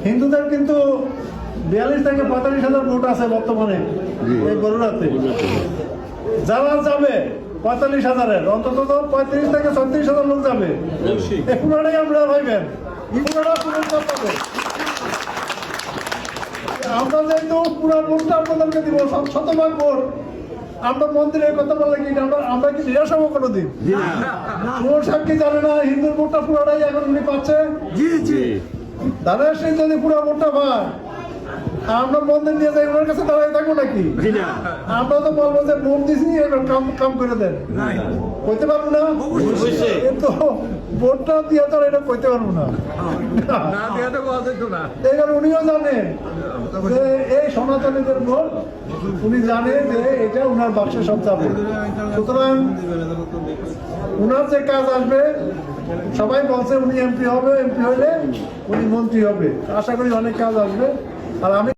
হিন্দুদের কিন্তু 42 থেকে 45,000 ভোট আছে বর্তমানে এই বরুড়াতে। যারা যাবে 45,000-এর অন্তত 35 থেকে 36,000 লোক যাবে। এই পুরাটাই আমরা ভাইবেন আমরা যেহেতু পুরা ভোটটা আপনাদেরকে দিব, শতভাগ ভোট। আমরা মন্দিরের কথা বললে কি আমরা কি নিরাশ হবো কোনোদিন? কোন সাক্ষী জানে না হিন্দুর ভোটটা পুরাটাই এখন উনি পাচ্ছে। দাদা সিং যদি পুরো ভোটটা পায়, আমরা মন্দির নিয়ে যাই ওনার কাছে দাঁড়াই থাকবো নাকি? আমরা তো বলবো যে ভোট দিছি এবার কাম করে দেন, কইতে পারবো না। কিন্তু ভোটটা দিয়ে তো এটা কইতে পারবো না। এবার উনিও জানেন যে এই সনাতনীদের ভোট, উনি জানেন যে এটা উনার বাক্সে সব যাবে। সুতরাং উনার যে কাজ আসবে, সবাই বলছে উনি এমপি হবে, এমপি হইলে উনি মন্ত্রী হবে। আশা করি অনেক কাজ আসবে। আর আমি